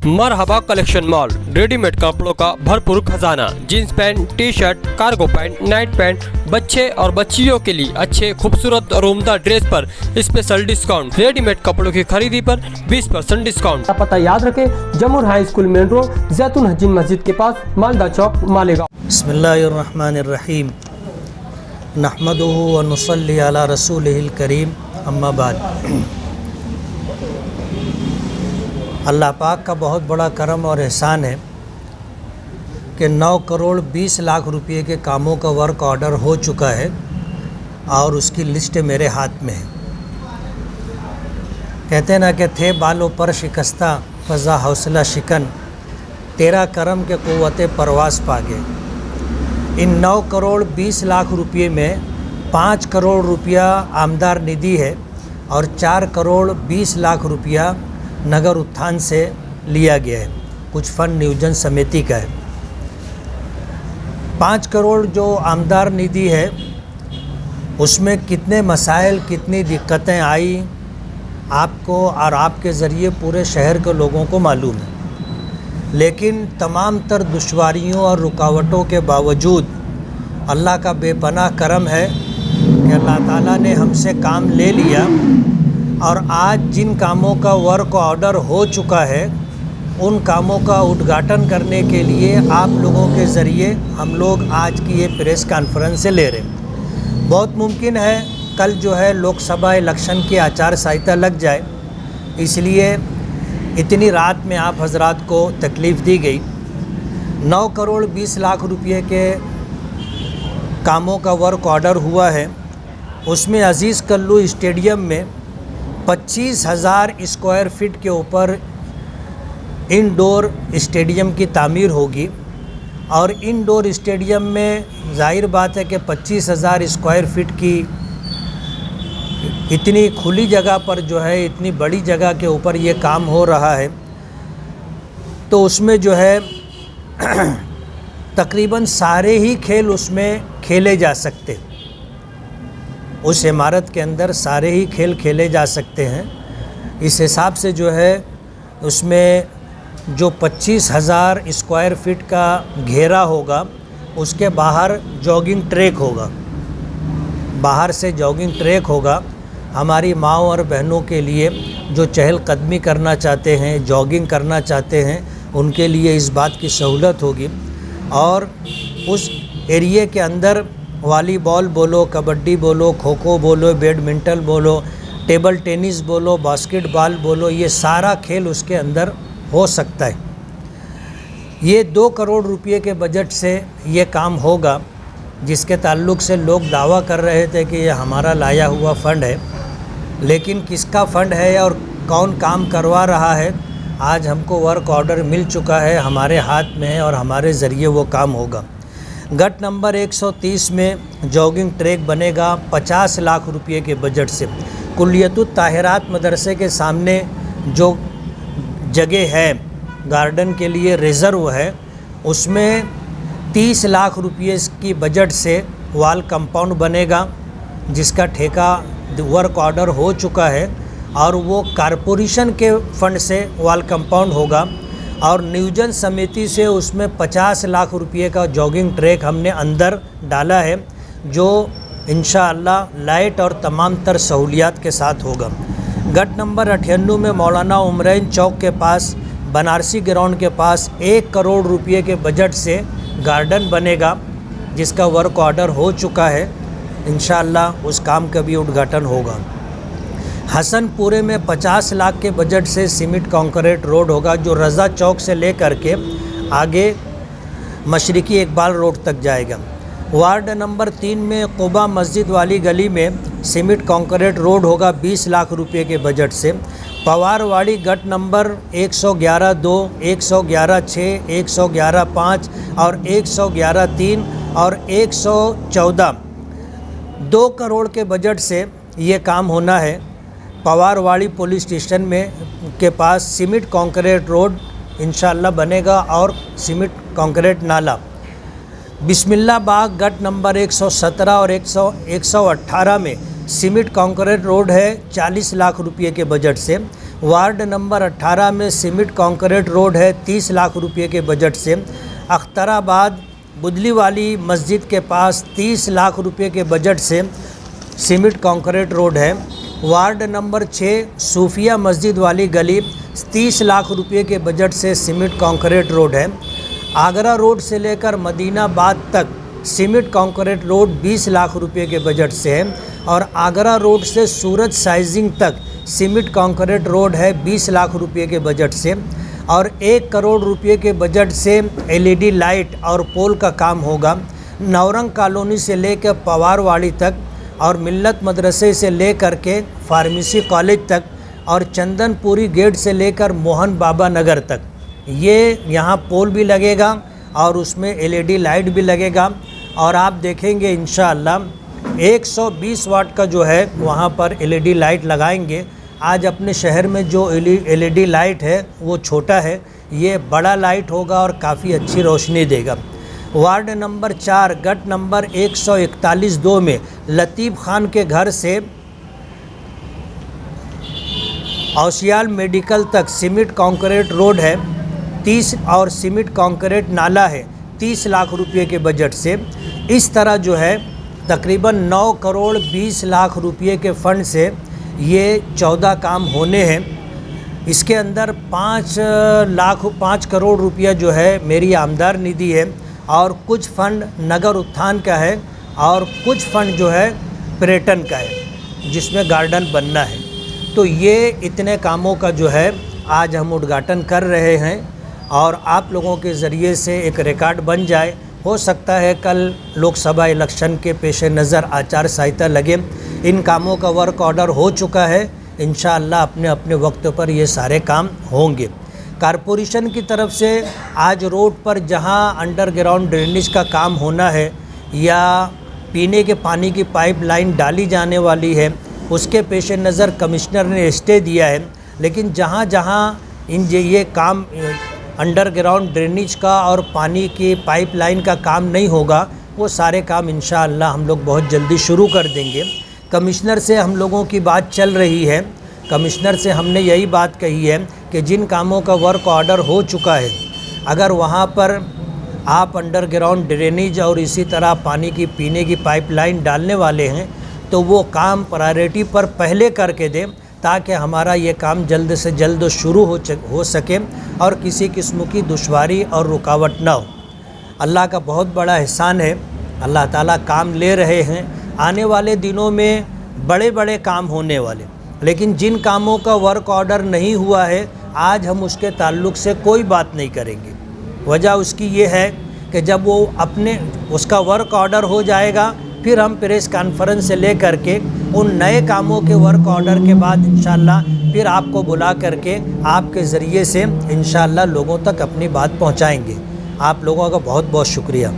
मरहबा collection mall, readymade कपड़ों का भरपूर खजाना। Jeans pant, T shirt, cargo pant, night pant, बच्चे और बच्चियों के लिए अच्छे खूबसूरत और उम्दा ड्रेस पर स्पेशल डिस्काउंट। रेडीमेड कपड़ों की खरीदी पर 20% डिस्काउंट। पता याद रखें, जमूर हाई स्कूल मेन रोड, जैतून हजीन मस्जिद के पास, मालदा चौक, मालेगांव। बिस्मिल्लाहिर्रहमानिर्रहीम। नहमदुहु व नुसल्ली अला रसूलिहिल करीम, अम्मा बाद। अल्लाह पाक का बहुत बड़ा करम और एहसान है कि 9 करोड़ 20 लाख रुपए के कामों का वर्क ऑर्डर हो चुका है और उसकी लिस्ट मेरे हाथ में है। कहते ना कि थे बालों पर शिकस्ता फ़ज़ा हौसला शिकन, तेरा करम के क़ुव्वत परवास पागे। इन 9 करोड़ 20 लाख रुपये में 5 करोड़ रुपया आमदार निधि है और 4 करोड़ 20 लाख रुपया नगर उत्थान से लिया गया है, कुछ फंड नियोजन समिति का है। 5 करोड़ जो आमदार निधि है उसमें कितने मसाइल, कितनी दिक्कतें आई आपको और आपके ज़रिए पूरे शहर के लोगों को मालूम है। लेकिन तमाम तर दुश्वारियों और रुकावटों के बावजूद अल्लाह का बेपनाह करम है कि अल्लाह ताला ने हमसे काम ले लिया और आज जिन कामों का वर्क ऑर्डर हो चुका है उन कामों का उद्घाटन करने के लिए आप लोगों के ज़रिए हम लोग आज की ये प्रेस कॉन्फ्रेंस से ले रहे हैं। बहुत मुमकिन है कल जो है लोकसभा इलेक्शन की आचार संहिता लग जाए, इसलिए इतनी रात में आप हजरात को तकलीफ़ दी गई। 9 करोड़ 20 लाख रुपये के कामों का वर्क ऑर्डर हुआ है। उसमें अज़ीज़ कल्लू स्टेडियम में 25,000 स्क्वायर फीट के ऊपर इंडोर स्टेडियम की तामीर होगी और इंडोर स्टेडियम में जाहिर बात है कि 25,000 स्क्वायर फीट की इतनी खुली जगह पर जो है, इतनी बड़ी जगह के ऊपर ये काम हो रहा है, तो उसमें जो है तकरीबन सारे ही खेल उसमें खेले जा सकते हैं। उस इमारत के अंदर सारे ही खेल खेले जा सकते हैं। इस हिसाब से जो है उसमें जो 25,000 स्क्वायर फीट का घेरा होगा उसके बाहर जॉगिंग ट्रैक होगा, बाहर से जॉगिंग ट्रैक होगा। हमारी माँओं और बहनों के लिए जो चहलकदमी करना चाहते हैं, जॉगिंग करना चाहते हैं, उनके लिए इस बात की सहूलत होगी। और उस एरिए के अंदर वॉलीबॉल बोलो, कबड्डी बोलो, खो खो बोलो, बैडमिंटन बोलो, टेबल टेनिस बोलो, बास्केटबॉल बोलो, ये सारा खेल उसके अंदर हो सकता है। ये 2 करोड़ रुपए के बजट से ये काम होगा, जिसके ताल्लुक़ से लोग दावा कर रहे थे कि ये हमारा लाया हुआ फ़ंड है। लेकिन किसका फ़ंड है और कौन काम करवा रहा है, आज हमको वर्क ऑर्डर मिल चुका है, हमारे हाथ में है और हमारे ज़रिए वो काम होगा। गट नंबर 130 में जॉगिंग ट्रैक बनेगा 50 लाख रुपए के बजट से। कुल्लियतुत ताहिरात मदरसे के सामने जो जगह है गार्डन के लिए रिज़र्व है, उसमें 30 लाख रुपये की बजट से वॉल कंपाउंड बनेगा, जिसका ठेका वर्क ऑर्डर हो चुका है और वो कारपोरेशन के फंड से वॉल कंपाउंड होगा। और नियोजन समिति से उसमें 50 लाख रुपए का जॉगिंग ट्रैक हमने अंदर डाला है, जो इंशाअल्लाह लाइट और तमाम तर सहूलियात के साथ होगा। गट नंबर 98 में मौलाना उमरैन चौक के पास, बनारसी ग्राउंड के पास 1 करोड़ रुपए के बजट से गार्डन बनेगा, जिसका वर्क ऑर्डर हो चुका है। इंशाअल्लाह उस काम का भी उद्घाटन होगा। हसनपुरे में 50 लाख के बजट से सीमेंट कंक्रीट रोड होगा, जो रज़ा चौक से लेकर के आगे मशरिकी इकबाल रोड तक जाएगा। वार्ड नंबर 3 में कुबा मस्जिद वाली गली में सीमेंट कंक्रीट रोड होगा 20 लाख रुपए के बजट से। पवारवाड़ी गट नंबर 111-2, 111-6, 111-5 और 111-3 और 114 2 करोड़ के बजट से ये काम होना है। पवारवाड़ी पुलिस स्टेशन में के पास सीमेंट कंक्रीट रोड इंशाअल्लाह बनेगा और सीमेंट कंक्रीट नाला। बिस्मिल्लाह बाग गट नंबर 117 और 118 में सीमेंट कंक्रीट रोड है 40 लाख रुपए के बजट से। वार्ड नंबर 18 में सीमेंट कंक्रीट रोड है 30 लाख रुपए के बजट से। अख्तराबाद बुदली वाली मस्जिद के पास 30 लाख रुपए के बजट से सीमेंट कंक्रीट रोड है। वार्ड नंबर 6 सूफिया मस्जिद वाली गली 30 लाख रुपए के बजट से सीमेंट कंक्रीट रोड है। आगरा रोड से लेकर मदीनाबाद तक सीमेंट कंक्रीट रोड 20 लाख रुपए के बजट से है और आगरा रोड से सूरज साइजिंग तक सीमेंट कंक्रीट रोड है 20 लाख रुपए के बजट से और 1 करोड़ रुपए के बजट से LED लाइट और पोल का काम होगा। नवरंग कॉलोनी से लेकर पवारवाड़ी तक और मिल्लत मदरसे से लेकर के फार्मेसी कॉलेज तक और चंदनपुरी गेट से लेकर मोहन बाबा नगर तक ये यहाँ पोल भी लगेगा और उसमें LED लाइट भी लगेगा। और आप देखेंगे इंशाअल्लाह 120 वाट का जो है वहाँ पर LED लाइट लगाएंगे। आज अपने शहर में जो LED लाइट है वो छोटा है, ये बड़ा लाइट होगा और काफ़ी अच्छी रोशनी देगा। वार्ड नंबर 4 गट नंबर 141-2 में लतीफ़ खान के घर से औसियाल मेडिकल तक सीमेंट कंक्रीट रोड है 30 और सीमेंट कंक्रीट नाला है 30 लाख रुपए के बजट से। इस तरह जो है तकरीबन 9 करोड़ 20 लाख रुपए के फ़ंड से ये 14 काम होने हैं। इसके अंदर 5 करोड़ रुपया जो है मेरी आमदार निधि है और कुछ फंड नगर उत्थान का है और कुछ फंड जो है पर्यटन का है जिसमें गार्डन बनना है। तो ये इतने कामों का जो है आज हम उद्घाटन कर रहे हैं और आप लोगों के ज़रिए से एक रिकॉर्ड बन जाए। हो सकता है कल लोकसभा इलेक्शन के पेश नज़र आचार संहिता लगे। इन कामों का वर्क ऑर्डर हो चुका है, इंशाअल्लाह अपने अपने वक्त पर ये सारे काम होंगे। कारपोरेशन की तरफ से आज रोड पर जहां अंडरग्राउंड ड्रेनेज का काम होना है या पीने के पानी की पाइपलाइन डाली जाने वाली है उसके पेश नज़र कमिश्नर ने स्टे दिया है। लेकिन जहां जहां ये काम अंडरग्राउंड ड्रेनेज का और पानी की पाइपलाइन का काम नहीं होगा वो सारे काम इंशाअल्लाह हम लोग बहुत जल्दी शुरू कर देंगे। कमिश्नर से हम लोगों की बात चल रही है। कमिश्नर से हमने यही बात कही है कि जिन कामों का वर्क ऑर्डर हो चुका है अगर वहाँ पर आप अंडरग्राउंड ड्रेनेज और इसी तरह पानी की पीने की पाइपलाइन डालने वाले हैं तो वो काम प्रायोरिटी पर पहले करके दें ताकि हमारा ये काम जल्द से जल्द शुरू हो सके और किसी किस्म की दुश्वारी और रुकावट ना हो। अल्लाह का बहुत बड़ा एहसान है, अल्लाह ताला काम ले रहे हैं। आने वाले दिनों में बड़े बड़े काम होने वाले, लेकिन जिन कामों का वर्क ऑर्डर नहीं हुआ है आज हम उसके ताल्लुक़ से कोई बात नहीं करेंगे। वजह उसकी ये है कि जब वो उसका वर्क ऑर्डर हो जाएगा फिर हम प्रेस कॉन्फ्रेंस से ले करके उन नए कामों के वर्क ऑर्डर के बाद इंशाअल्लाह फिर आपको बुला करके आपके ज़रिए से इंशाअल्लाह लोगों तक अपनी बात पहुंचाएंगे। आप लोगों का बहुत बहुत शुक्रिया।